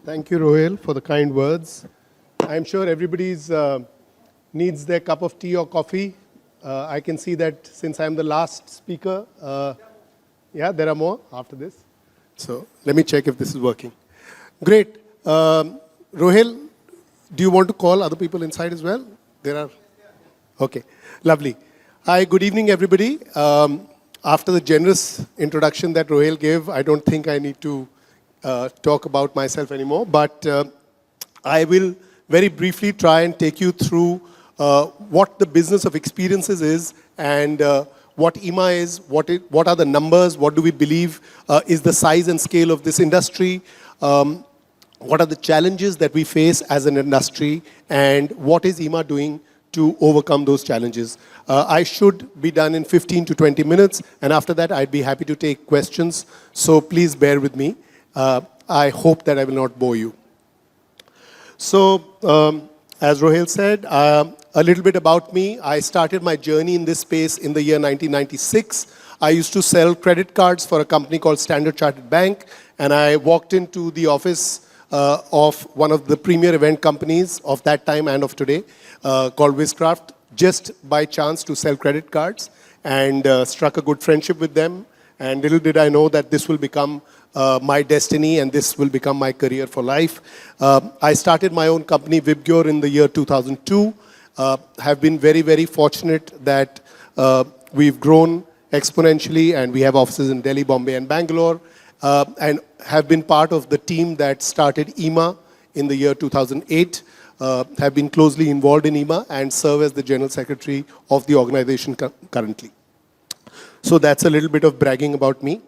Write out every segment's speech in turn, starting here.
Thank you, Rohil, for the kind words. I'm sure everybody's needs their cup of tea or coffee. I can see that since I'm the last speaker, yeah, there are more after this. So let me check if this is working. Great. Rohil, do you want to call other people inside as well? There are? Okay, lovely. Hi, good evening, everybody. After the generous introduction that Rohil gave, I don't think I need to talk about myself anymore, but I will very briefly try and take you through what the business of experiences is and what EEMA is, what are the numbers, what do we believe is the size and scale of this industry, what are the challenges that we face as an industry, and what is EEMA doing to overcome those challenges. I should be done in 15 to 20 minutes, and after that I'd be happy to take questions, so please bear with me. I hope that I will not bore you. So, as Rohil said, a little bit about me. I started my journey in this space in the year 1996. I used to sell credit cards for a company called Standard Chartered Bank, and I walked into the office of one of the premier event companies of that time and of today, called Wizcraft, just by chance to sell credit cards, and struck a good friendship with them. And little did I know that this will become my destiny and this will become my career for life. I started my own company, Vibgyor, in the year 2002. Have been very, very fortunate that we've grown exponentially, and we have offices in Delhi, Bombay, and Bangalore, and have been part of the team that started EEMA in the year 2008. Have been closely involved in EEMA and serve as the General Secretary of the organization currently. So that's a little bit of bragging about me.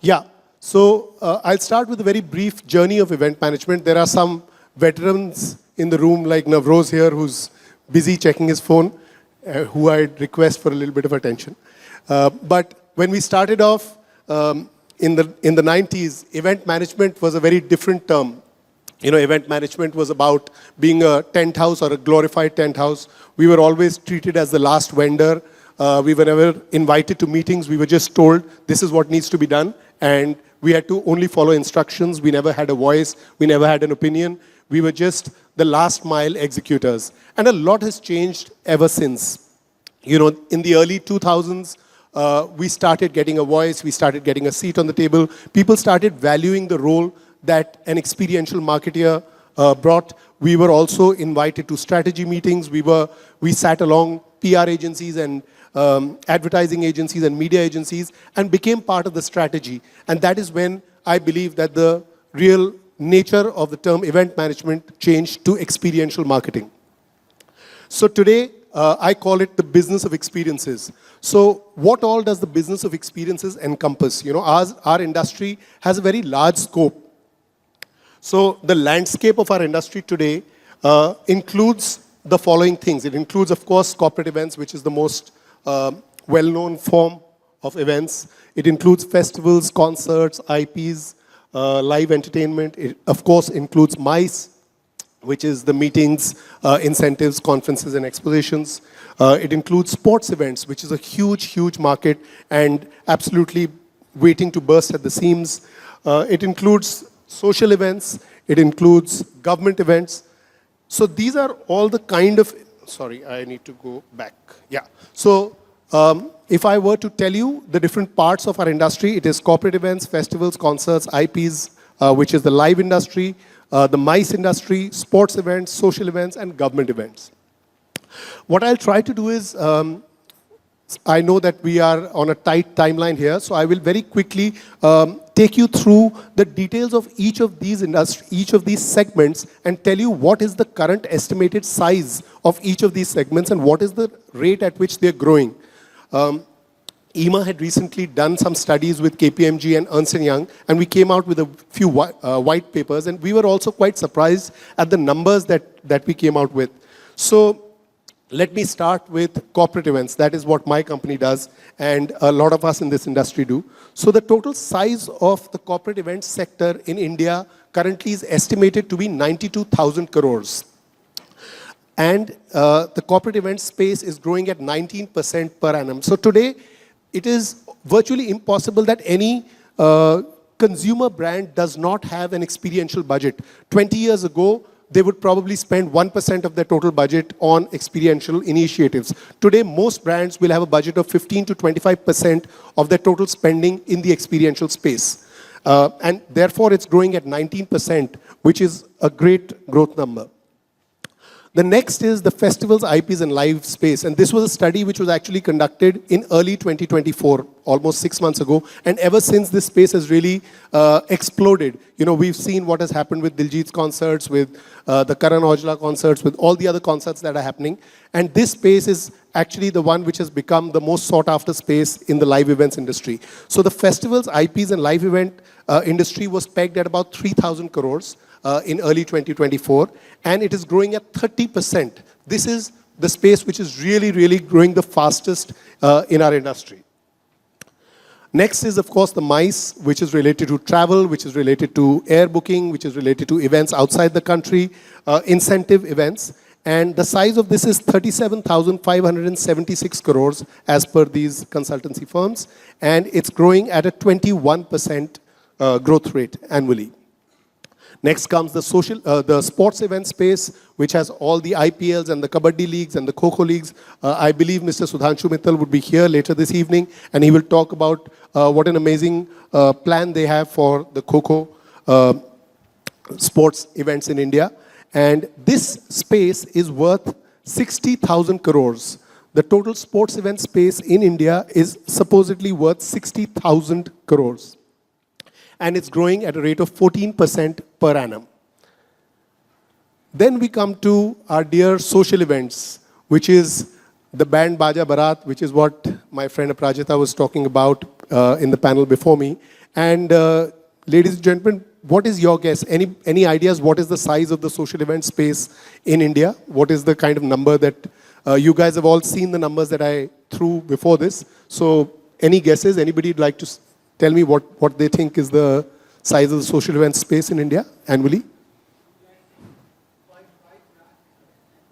Yeah, so I'll start with a very brief journey of event management. There are some veterans in the room like Navroz here who's busy checking his phone, who I'd request for a little bit of attention. But when we started off in the 90s, event management was a very different term. You know, event management was about being a tent house or a glorified tent house. We were always treated as the last vendor. We were never invited to meetings. We were just told this is what needs to be done, and we had to only follow instructions. We never had a voice. We never had an opinion. We were just the last mile executors. And a lot has changed ever since. You know, in the early 2000s, we started getting a voice. We started getting a seat on the table. People started valuing the role that an experiential marketer brought. We were also invited to strategy meetings. We sat along PR agencies and advertising agencies and media agencies and became part of the strategy. And that is when I believe that the real nature of the term event management changed to experiential marketing. So today, I call it the business of experiences. So what all does the business of experiences encompass? You know, our industry has a very large scope. So the landscape of our industry today includes the following things. It includes, of course, corporate events, which is the most well-known form of events. It includes festivals, concerts, IPs, live entertainment. It, of course, includes MICE, which is the meetings, incentives, conferences, and expositions. It includes sports events, which is a huge, huge market and absolutely waiting to burst at the seams. It includes social events. It includes government events. So these are all the kind of, sorry, I need to go back. Yeah. So if I were to tell you the different parts of our industry, it is corporate events, festivals, concerts, IPs, which is the live industry, the MICE industry, sports events, social events, and government events. What I'll try to do is, I know that we are on a tight timeline here, so I will very quickly take you through the details of each of these segments and tell you what is the current estimated size of each of these segments and what is the rate at which they're growing. EEMA had recently done some studies with KPMG and Ernst & Young, and we came out with a few white papers, and we were also quite surprised at the numbers that we came out with. So let me start with corporate events. That is what my company does, and a lot of us in this industry do. So the total size of the corporate events sector in India currently is estimated to be 92,000 crores. And the corporate event space is growing at 19% per annum. So today, it is virtually impossible that any consumer brand does not have an experiential budget. 20 years ago, they would probably spend 1% of their total budget on experiential initiatives. Today, most brands will have a budget of 15 to 25% of their total spending in the experiential space. And therefore, it's growing at 19%, which is a great growth number. The next is the festivals, IPs, and live space. And this was a study which was actually conducted in early 2024, almost 6 months ago. And ever since, this space has really exploded. You know, we've seen what has happened with Diljit's concerts, with the Karan Aujla concerts, with all the other concerts that are happening. And this space is actually the one which has become the most sought-after space in the live events industry. So the festivals, IPs, and live event industry was pegged at about 3,000 crores. In early 2024, and it is growing at 30%. This is the space which is really, really growing the fastest in our industry. Next is, of course, the MICE, which is related to travel, which is related to air booking, which is related to events outside the country, incentive events. And the size of this is 37,576 crores as per these consultancy firms. And it's growing at a 21% growth rate annually. Next comes the the sports event space, which has all the IPLs and the Kabaddi leagues and the Kho-Kho leagues. I believe Mr. Sudhanshu Mittal would be here later this evening, and he will talk about what an amazing plan they have for the Kho-Kho sports events in India. And this space is worth 60,000 crores. The total sports event space in India is supposedly worth 60,000 crores. And it's growing at a rate of 14% per annum. Then we come to our dear social events, which is the Band Baja Barat, which is what my friend Aprajita was talking about in the panel before me. And ladies and gentlemen, what is your guess? Any ideas what is the size of the social event space in India? What is the kind of number that you guys have all seen the numbers that I threw before this? So any guesses? Anybody would like to tell me what they think is the size of the social event space in India annually?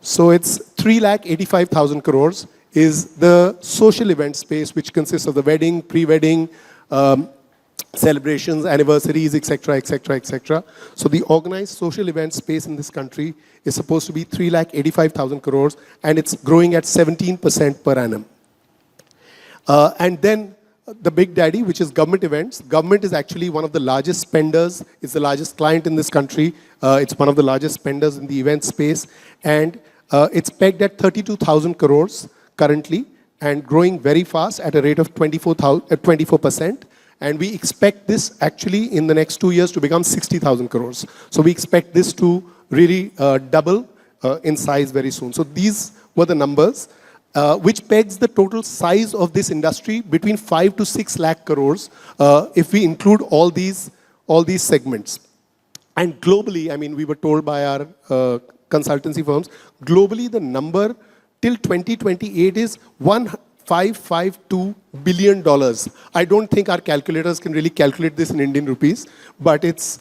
So it's 3,85,000 crores is the social event space, which consists of the wedding, pre-wedding, celebrations, anniversaries, etc., etc., etc. So the organized social event space in this country is supposed to be 3,85,000 crores, and it's growing at 17% per annum. And then the big daddy, which is government events. Government is actually one of the largest spenders. It's the largest client in this country. It's one of the largest spenders in the event space. And it's pegged at 32,000 crores currently and growing very fast at a rate of 24%. And we expect this actually in the next 2 years to become 60,000 crores. So we expect this to really double in size very soon. So these were the numbers. Which pegs the total size of this industry between 5 to 6 lakh crores if we include all these segments. And globally, I mean, we were told by our consultancy firms, globally the number till 2028 is $1,552 billion. I don't think our calculators can really calculate this in Indian rupees, but it's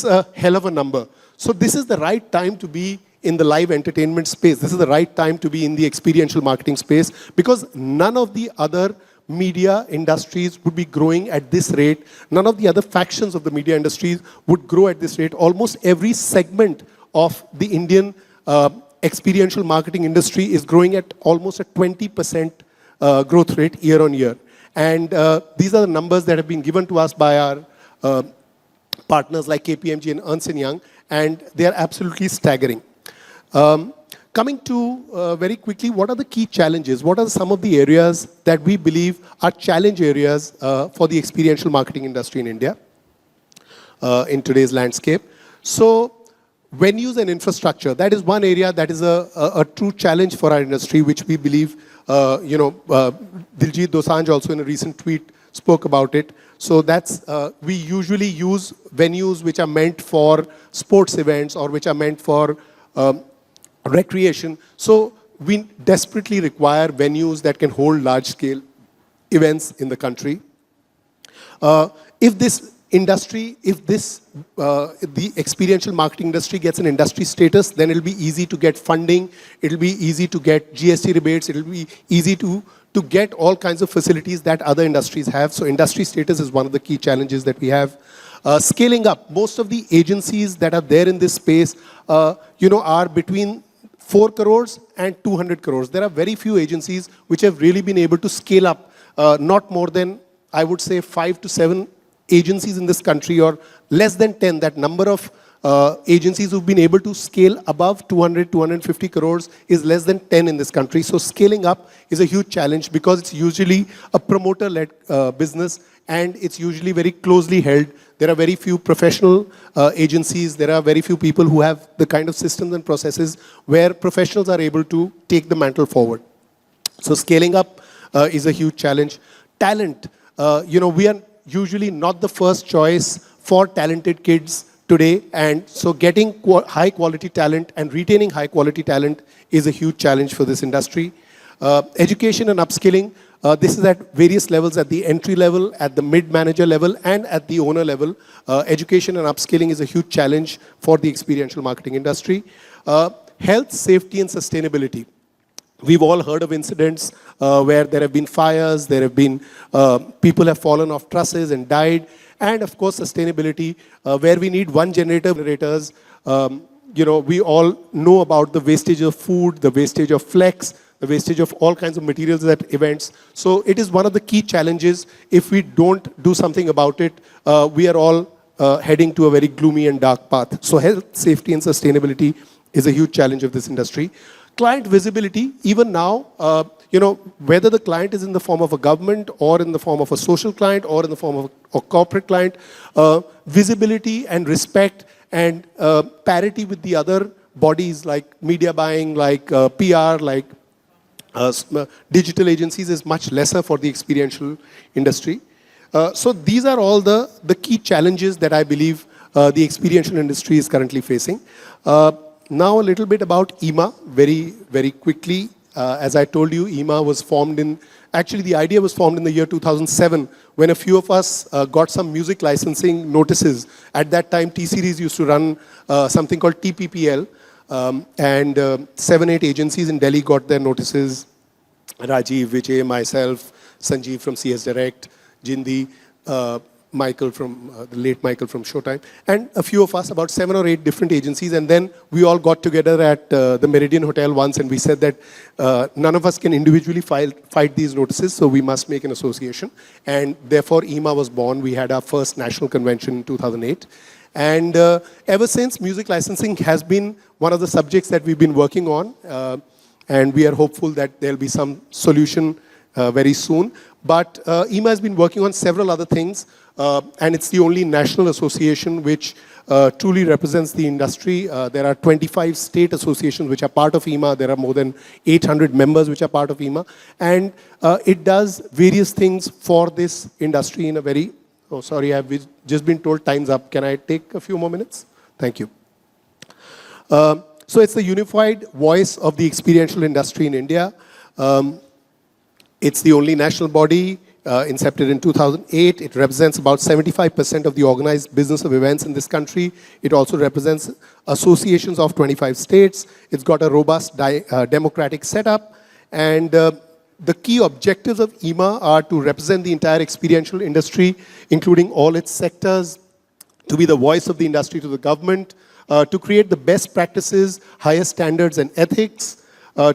a hell of a number. So this is the right time to be in the live entertainment space. This is the right time to be in the experiential marketing space because none of the other media industries would be growing at this rate. None of the other factions of the media industries would grow at this rate. Almost every segment of the Indian experiential marketing industry is growing at almost a 20% growth rate year on year. And these are the numbers that have been given to us by our partners like KPMG and Ernst & Young, and they are absolutely staggering. Coming to very quickly, what are the key challenges? What are some of the areas that we believe are challenge areas for the experiential marketing industry in India in today's landscape? So venues and infrastructure, that is one area that is a true challenge for our industry, which we believe, Diljit Dosanjh also in a recent tweet spoke about it. So that's, we usually use venues which are meant for sports events or which are meant for recreation. So we desperately require venues that can hold large-scale events in the country. If this industry, the experiential marketing industry gets an industry status, then it'll be easy to get funding, it'll be easy to get GST rebates, it'll be easy to to get all kinds of facilities that other industries have. So industry status is one of the key challenges that we have. Scaling up, most of the agencies that are there in this space, are between 4 crores and 200 crores. There are very few agencies which have really been able to scale up, not more than, I would say, 5 to 7 agencies in this country, or less than 10. That number of agencies who've been able to scale above 200, 250 crores is less than 10 in this country. So scaling up is a huge challenge because it's usually a promoter-led business, and it's usually very closely held. There are very few professional agencies. There are very few people who have the kind of systems and processes where professionals are able to take the mantle forward. So scaling up is a huge challenge. Talent, we are usually not the first choice for talented kids today, and so getting high quality talent and retaining high quality talent is a huge challenge for this industry. Education and upskilling, this is at various levels, at the entry level, at the mid-manager level, and at the owner level. Education and upskilling is a huge challenge for the experiential marketing industry. Health, safety, and sustainability. We've all heard of incidents where there have been fires, there have been, people have fallen off trusses and died. And of course, sustainability, where we need generators. We all know about the wastage of food, the wastage of flex, the wastage of all kinds of materials at events. So it is one of the key challenges. If we don't do something about it, we are all heading to a very gloomy and dark path. So health, safety, and sustainability is a huge challenge of this industry. Client visibility, even now, whether the client is in the form of a government or in the form of a social client or in the form of a corporate client, visibility and respect and parity with the other bodies like media buying, like PR, like digital agencies is much lesser for the experiential industry. So these are all the key challenges that I believe the experiential industry is currently facing. Now a little bit about EEMA, very, very quickly. As I told you, EEMA was formed actually the idea was formed in the year 2007 when a few of us got some music licensing notices. At that time, T-Series used to run something called TPPL, and 7, 8 agencies in Delhi got their notices. Rajiv, Vijay, myself, Sanjeev from CS Direct, Jindi, Michael the late Michael from Showtime, and a few of us, about 7 or 8 different agencies, and then we all got together at the Meridian Hotel once, and we said that none of us can individually fight these notices, so we must make an association, and therefore EEMA was born. We had our first national convention in 2008, and ever since, music licensing has been one of the subjects that we've been working on, and we are hopeful that there'll be some solution very soon. But EEMA has been working on several other things, and it's the only national association which truly represents the industry. There are 25 state associations which are part of EEMA. There are more than 800 members which are part of EEMA. And it does various things for this industry in a very... Oh, sorry, I've just been told time's up. Can I take a few more minutes? Thank you. So it's the unified voice of the experiential industry in India. It's the only national body incepted in 2008. It represents about 75% of the organized business of events in this country. It also represents associations of 25 states. It's got a robust democratic setup. And the key objectives of EEMA are to represent the entire experiential industry, including all its sectors, to be the voice of the industry to the government, to create the best practices, highest standards and ethics,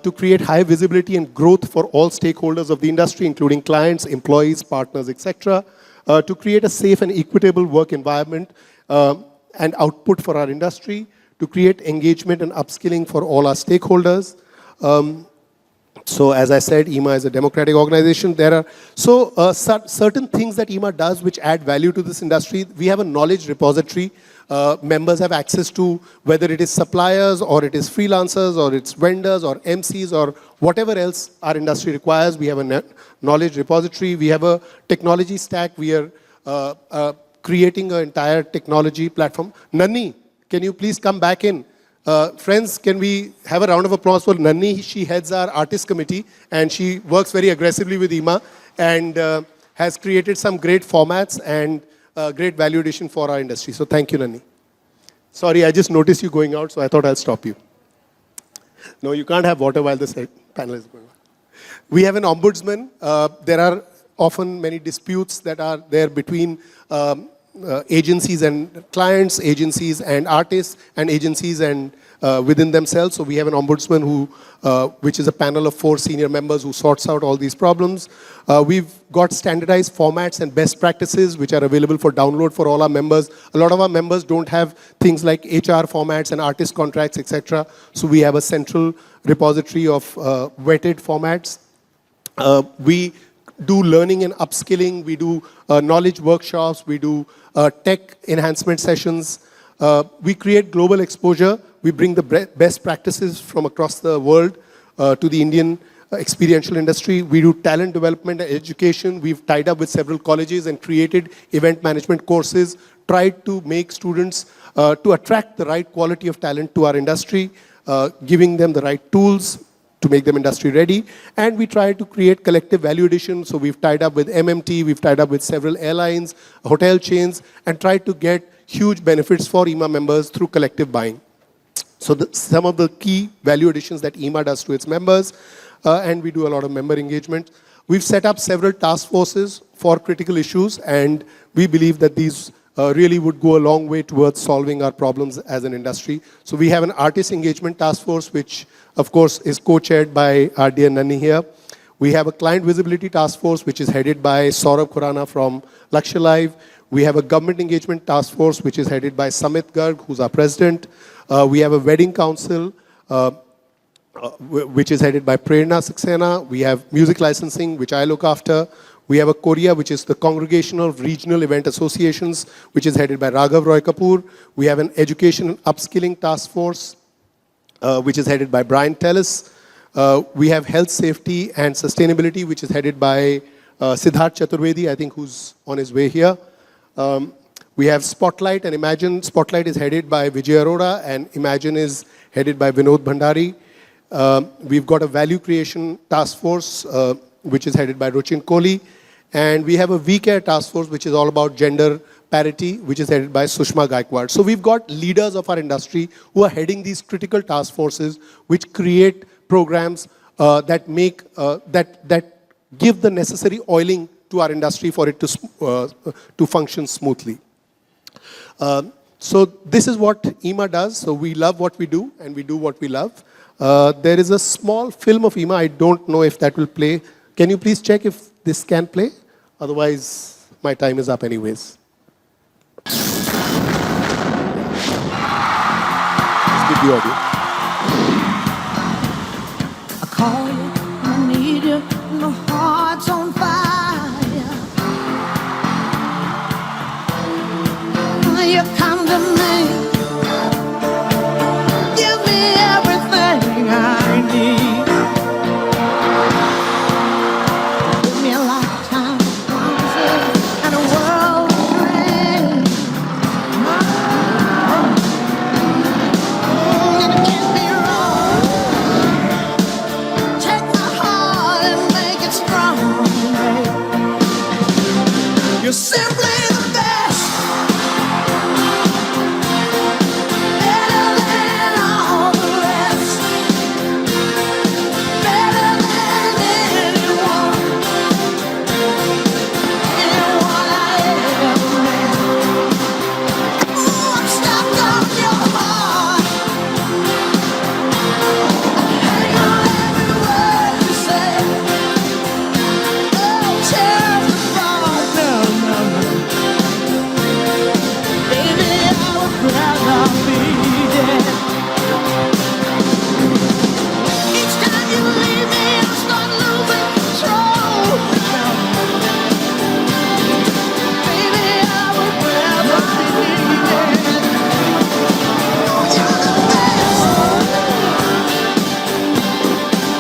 to create high visibility and growth for all stakeholders of the industry, including clients, employees, partners, etc., to create a safe and equitable work environment and output for our industry, to create engagement and upskilling for all our stakeholders. So as I said, EEMA is a democratic organization. There are certain things that EEMA does which add value to this industry. We have a knowledge repository. Members have access to whether it is suppliers or it is freelancers or it's vendors or MCs or whatever else our industry requires. We have a knowledge repository. We have a technology stack. We are creating an entire technology platform. Nanni, can you please come back in? Friends, can we have a round of applause for Nanni? She heads our artist committee and she works very aggressively with EEMA and has created some great formats and great value addition for our industry. So thank you, Nanni. Sorry, I just noticed you going out, so I thought I'll stop you. No, you can't have water while the panel is going on. We have an ombudsman. There are often many disputes that are there between agencies and clients, agencies and artists, and agencies and within themselves. So we have an ombudsman which is a panel of 4 senior members who sorts out all these problems. We've got standardized formats and best practices which are available for download for all our members. A lot of our members don't have things like HR formats and artist contracts, etc. So we have a central repository of vetted formats. We do learning and upskilling. We do knowledge workshops. We do tech enhancement sessions. We create global exposure. We bring the best practices from across the world to the Indian experiential industry. We do talent development and education. We've tied up with several colleges and created event management courses, tried to make students to attract the right quality of talent to our industry, giving them the right tools to make them industry ready. And we try to create collective value addition. So we've tied up with MMT, we've tied up with several airlines, hotel chains, and tried to get huge benefits for EEMA members through collective buying. So some of the key value additions that EEMA does to its members, and we do a lot of member engagement. We've set up several task forces for critical issues, and we believe that these really would go a long way towards solving our problems as an industry. So we have an artist engagement task force, which of course is co-chaired by our dear Nani here. We have a client visibility task force, which is headed by Saurabh Khurana from Lakshya Live. We have a government engagement task force, which is headed by Samit Garg, who's our president. We have a wedding council, which is headed by Prerna Saxena. We have music licensing, which I look after. We have a Korea, which is the Congregational Regional Event Associations, which is headed by Raghav Roy Kapoor. We have an education and upskilling task force, which is headed by Brian Tellis. We have health, safety, and sustainability, which is headed by Siddharth Chaturvedi, I think, who's on his way here. We have Spotlight and Imagine. Spotlight is headed by Vijay Arora, and Imagine is headed by Vinod Bhandari. We've got a value creation task force, which is headed by Ruchin Kohli. And we have a VCare task force, which is all about gender parity, which is headed by Sushma Gaikwad. So we've got leaders of our industry who are heading these critical task forces, which create programs that give the necessary oiling to our industry for it to function smoothly. So this is what EEMA does. So we love what we do, and we do what we love. There is a small film of EEMA. I don't know if that will play. Can you please check if this can play? Otherwise, my time is up anyways. Let's give the audio. I call you, I need you, my heart's on fire. You come to me, give me everything I need. Give me a lifetime of promises and a world of dreams. And it can't be wrong. Take my heart and make it strong, babe. You're simply the best. Better than all the rest. Better than anyone. Anyone I ever met. Ooh, I'm stuck on your heart. Hang on every word you say. Oh, tear the thought, no, no, no. Baby, I would rather be dead. Each time you leave me, I start losing control. Baby, I would rather be dead. You're the best.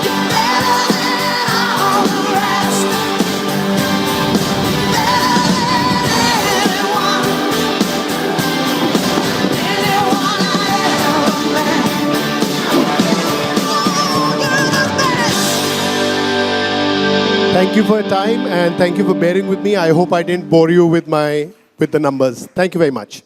You're better than all the rest. Better than anyone. Anyone I ever met. Oh, you're the best. Thank you for your time, and thank you for bearing with me. I hope I didn't bore you with the numbers. Thank you very much.